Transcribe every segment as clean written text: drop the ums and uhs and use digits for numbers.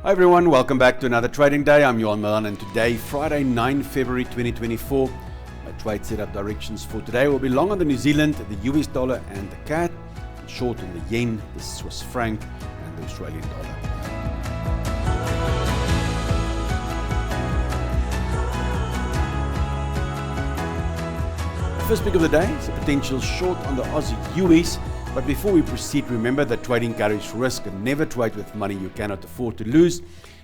Hi everyone, welcome back to another trading day. I'm Johan Milan, and today, Friday 9 February 2024, my trade setup directions for today will be long on the New Zealand, the US dollar and the CAD, and short on the yen, the Swiss franc and the Australian dollar. First pick of the day is a potential short on the Aussie US. But before we proceed, remember that trading carries risk and never trade with money you cannot afford to lose.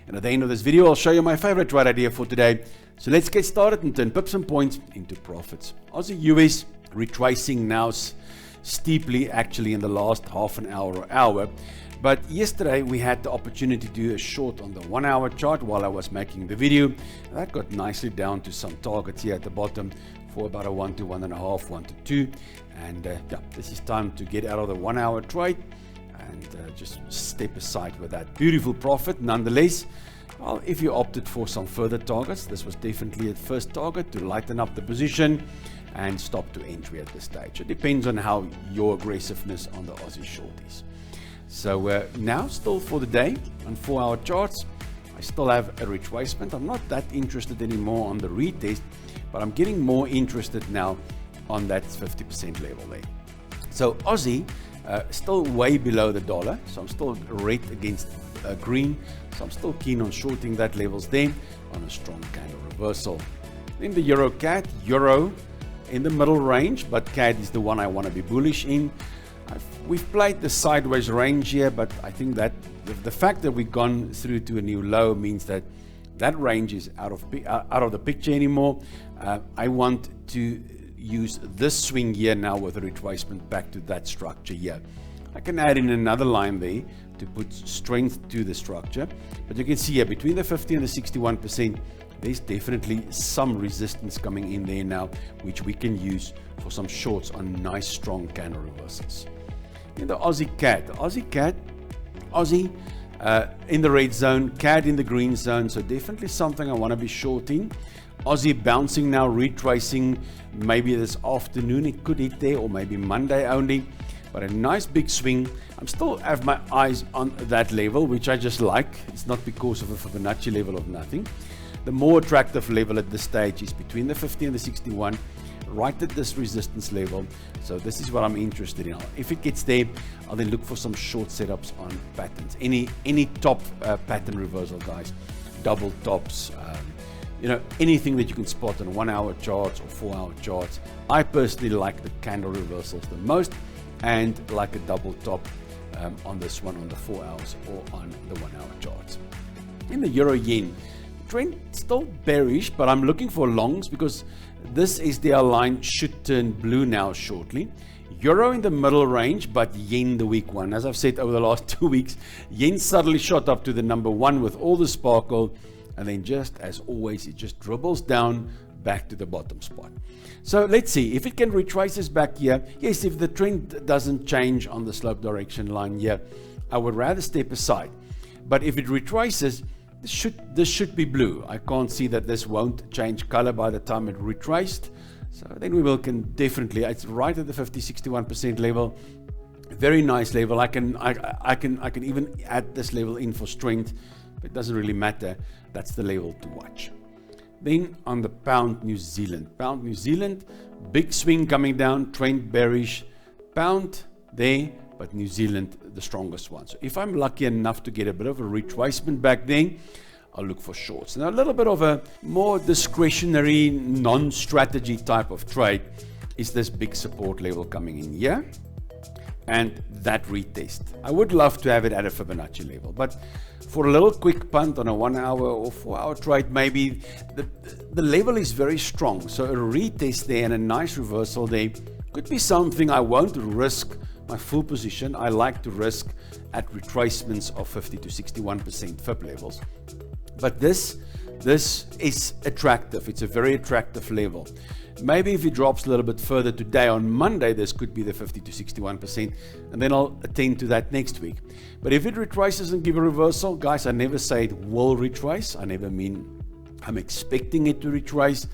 And at the end of this video, I'll show you my favorite trade idea for today. So let's get started and turn pips and points into profits. Aussie US retracing now steeply actually in the last half an hour or hour. But yesterday we had the opportunity to do a short on the 1 hour chart while I was making the video. That got nicely down to some targets here at the bottom for about a 1 to 1.5, 1 to 2. And yeah, this is time to get out of the 1 hour trade and just step aside with that beautiful profit. Nonetheless, well, if you opted for some further targets, this was definitely a first target to lighten up the position and stop to entry at this stage. It depends on how your aggressiveness on the Aussie short is. So now still for the day on 4 hour charts, I still have a retracement. I'm not that interested anymore on the retest, but I'm getting more interested now on that 50% level there. So Aussie still way below the dollar, so I'm still red against green, so I'm still keen on shorting that levels there on a strong candle reversal. Then the Euro CAD, Euro in the middle range, but CAD is the one I want to be bullish in. We've played the sideways range here, but I think that the fact that we've gone through to a new low means that that range is out of the picture anymore. I want to use this swing here now with a retracement back to that structure here. I can add in another line there to put strength to the structure, but you can see here between the 50 and the 61%, there's definitely some resistance coming in there now, which we can use for some shorts on nice strong candle reversals. In the Aussie CAD, Aussie in the red zone, CAD in the green zone, so definitely something I want to be shorting. Aussie bouncing now, retracing maybe this afternoon, it could hit there, or maybe Monday only, but a nice big swing. I'm still have my eyes on that level, which I just like. It's not because of a Fibonacci level of nothing. The more attractive level at this stage is between the 50 and the 61, right at this resistance level. So this is what I'm interested in. If it gets there, I'll then look for some short setups on patterns. Any top pattern reversal, guys, double tops, you know, anything that you can spot on 1 hour charts or 4 hour charts. I personally like the candle reversals the most, and like a double top on this one on the 4 hours or on the 1 hour charts. In the Euro Yen, trend still bearish, but I'm looking for longs because this SDR line should turn blue now shortly. Euro in the middle range, but yen the weak one. As I've said over the last 2 weeks, yen suddenly shot up to the number one with all the sparkle, and then just as always, it just dribbles down back to the bottom spot. So let's see if it can retrace us back here. Yes, if the trend doesn't change on the slope direction line here, I would rather step aside. But if it retraces, this should be blue. I can't see that this won't change color by the time it retraced. So then we can definitely, it's right at the 50-61% level. Very nice level. I can even add this level in for strength. It doesn't really matter. That's the level to watch. Then on the pound New Zealand. Pound New Zealand, big swing coming down, trend bearish. Pound there, but New Zealand the strongest one. So if I'm lucky enough to get a bit of a retracement back then, I'll look for shorts. Now a little bit of a more discretionary, non-strategy type of trade is this big support level coming in here and that retest. I would love to have it at a Fibonacci level, but for a little quick punt on a 1 hour or 4 hour trade, maybe the level is very strong. So a retest there and a nice reversal there could be something I won't risk my full position. I like to risk at retracements of 50 to 61% FIB levels. But this is attractive. It's a very attractive level. Maybe if it drops a little bit further today, on Monday, this could be the 50 to 61%, and then I'll attend to that next week. But if it retraces and give a reversal, guys, I never say it will retrace. I never mean I'm expecting it to retrace.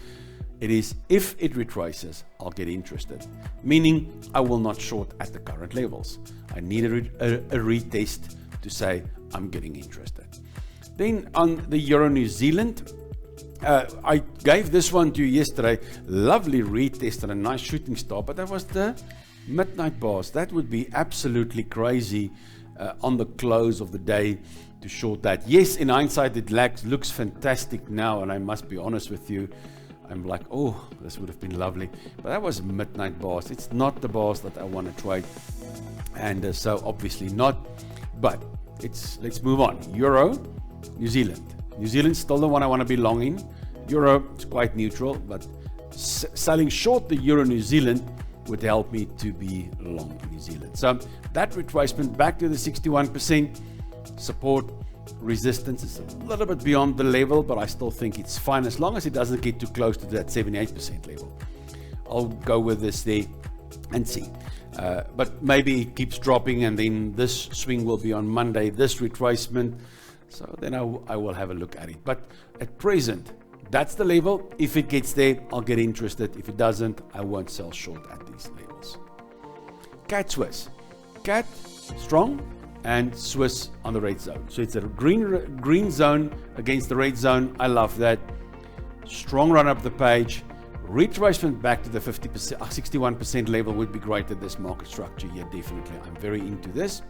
It is if it retraces, I'll get interested. Meaning I will not short at the current levels. I need a retest to say I'm getting interested. Then on the Euro New Zealand, I gave this one to you yesterday. Lovely retest and a nice shooting star, but that was the midnight bars. That would be absolutely crazy on the close of the day to short that. Yes, in hindsight, it looks fantastic now, and I must be honest with you. I'm like, oh, this would have been lovely. But that was midnight bars. It's not the bars that I want to trade. And so obviously not. But let's move on. Euro, New Zealand. New Zealand's still the one I want to be long in. Euro is quite neutral, but selling short the Euro New Zealand would help me to be long New Zealand. So that retracement back to the 61%. Support, resistance is a little bit beyond the level, but I still think it's fine as long as it doesn't get too close to that 78% level. I'll go with this there and see. But maybe it keeps dropping, and then this swing will be on Monday, this retracement. So then I will have a look at it. But at present, that's the level. If it gets there, I'll get interested. If it doesn't, I won't sell short at these levels. CAD Swiss. CAD strong and Swiss on the red zone. So it's a green zone against the red zone. I love that. Strong run up the page. Retracement back to the 50%, 61% level would be great at this market structure. Yeah, definitely. I'm very into this.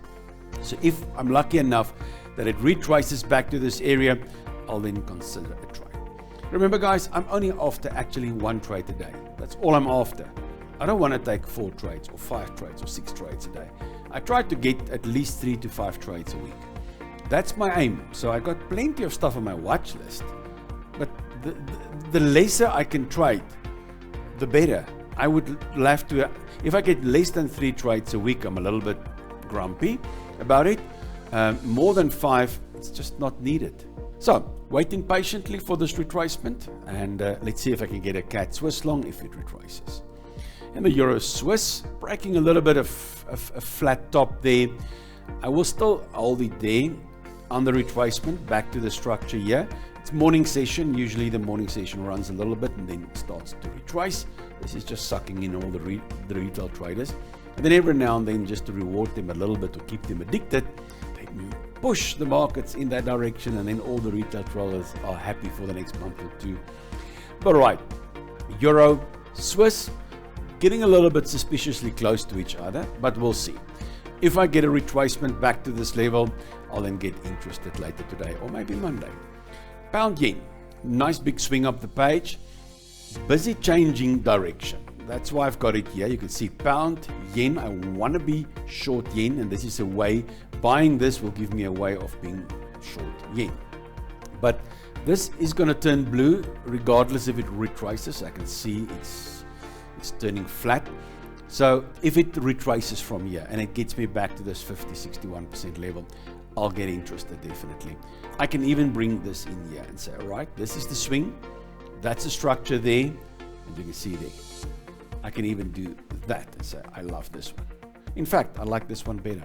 So if I'm lucky enough that it retraces back to this area, I'll then consider a trade. Remember guys, I'm only after actually one trade a day. That's all I'm after. I don't want to take 4 trades or 5 trades or 6 trades a day. I try to get at least 3 to 5 trades a week. That's my aim. So I got plenty of stuff on my watch list, but the lesser I can trade, the better. I would have to, if I get less than 3 trades a week, I'm a little bit grumpy about it. More than 5, it's just not needed. So waiting patiently for this retracement, and let's see if I can get a CAD Swiss long if it retraces. And the Euro Swiss breaking a little bit of a flat top there. I will still hold it there on the retracement back to the structure here. It's morning session. Usually the morning session runs a little bit and then starts to retrace. This is just sucking in all the retail traders. And then every now and then, just to reward them a little bit, to keep them addicted, they push the markets in that direction, and then all the retail traders are happy for the next month or two. But right, Euro, Swiss, getting a little bit suspiciously close to each other, but we'll see. If I get a retracement back to this level, I'll then get interested later today or maybe Monday. Pound yen, nice big swing up the page, busy changing direction. That's why I've got it here. You can see pound, yen. I want to be short yen, and this is a way, buying this will give me a way of being short yen. But this is going to turn blue regardless if it retraces. I can see it's turning flat. So if it retraces from here and it gets me back to this 50-61% level, I'll get interested definitely. I can even bring this in here and say, all right, this is the swing, that's the structure there, and you can see there. I can even do that and say, I love this one. In fact, I like this one better.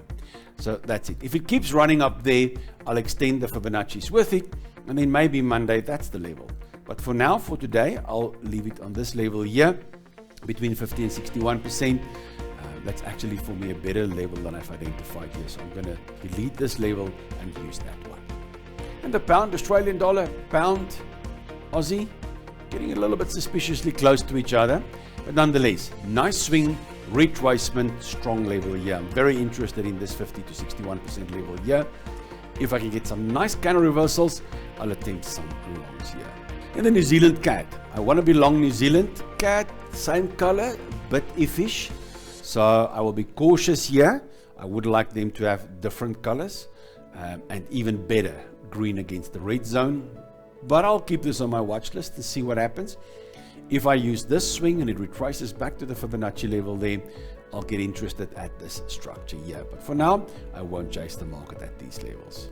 So that's it. If it keeps running up there, I'll extend the Fibonacci's with it, and then maybe Monday, that's the level. But for now, for today, I'll leave it on this level here, between 50 and 61%. That's actually for me a better level than I've identified here. So I'm going to delete this level and use that one. And the pound, Australian dollar, pound, Aussie, getting a little bit suspiciously close to each other. But nonetheless, nice swing, retracement, strong level here. I'm very interested in this 50 to 61% level here. If I can get some nice candle reversals, I'll attempt some longs here. And the New Zealand CAD. I want to be long New Zealand CAD, same color, bit iffish. So I will be cautious here. I would like them to have different colors and even better, green against the red zone. But I'll keep this on my watch list to see what happens. If I use this swing and it retraces back to the Fibonacci level there, I'll get interested at this structure here. But for now, I won't chase the market at these levels.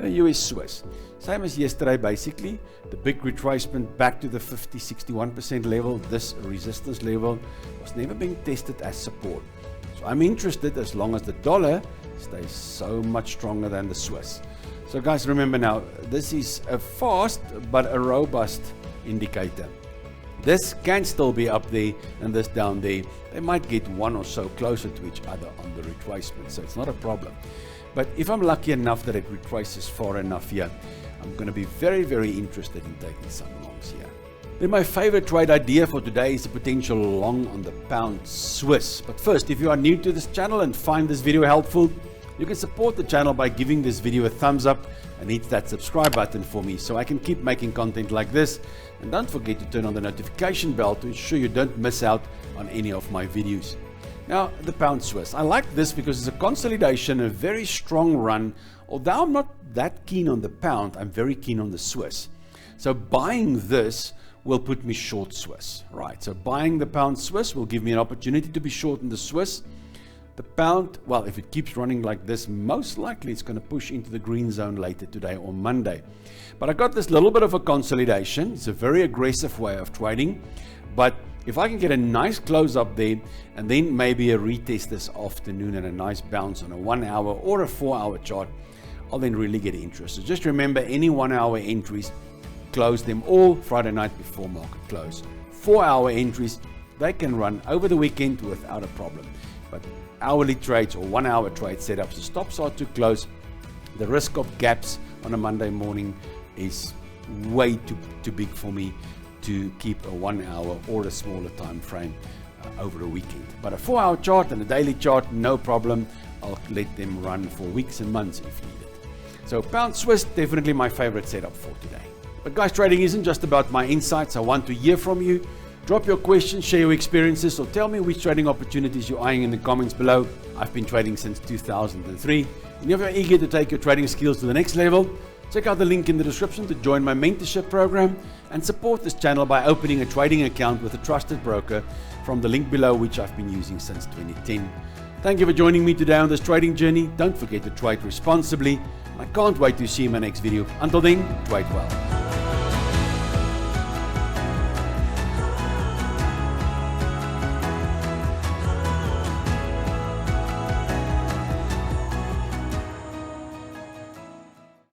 US Swiss, same as yesterday basically. The big retracement back to the 50-61% level. This resistance level was never being tested as support. So I'm interested as long as the dollar stays so much stronger than the Swiss. So guys, remember now, this is a fast but a robust indicator. This can still be up there and this down there. They might get one or so closer to each other on the retracement, so it's not a problem. But if I'm lucky enough that it retraces far enough here, I'm going to be very, very interested in taking some longs here. Then my favorite trade idea for today is a potential long on the pound Swiss. But first, if you are new to this channel and find this video helpful, you can support the channel by giving this video a thumbs up and hit that subscribe button for me so I can keep making content like this. And don't forget to turn on the notification bell to ensure you don't miss out on any of my videos. Now, the pound Swiss. I like this because it's a consolidation, a very strong run. Although I'm not that keen on the pound, I'm very keen on the Swiss. So buying this will put me short Swiss. Right, so buying the pound Swiss will give me an opportunity to be short in the Swiss. The pound, well, if it keeps running like this, most likely it's going to push into the green zone later today or Monday. But I got this little bit of a consolidation. It's a very aggressive way of trading. But if I can get a nice close up there and then maybe a retest this afternoon and a nice bounce on a 1 hour or a 4 hour chart, I'll then really get interested. Just remember, any 1 hour entries, close them all Friday night before market close. 4 hour entries, they can run over the weekend without a problem. But hourly trades or 1 hour trade setups, the stops are too close. The risk of gaps on a Monday morning is way too big for me to keep a 1 hour or a smaller time frame over a weekend. But a 4 hour chart and a daily chart, no problem. I'll let them run for weeks and months if needed. So pound Swiss, definitely my favorite setup for today. But guys, trading isn't just about my insights. I want to hear from you. Drop your questions, share your experiences, or tell me which trading opportunities you're eyeing in the comments below. I've been trading since 2003. And if you're eager to take your trading skills to the next level, check out the link in the description to join my mentorship program and support this channel by opening a trading account with a trusted broker from the link below, which I've been using since 2010. Thank you for joining me today on this trading journey. Don't forget to trade responsibly. I can't wait to see you in my next video. Until then, trade well.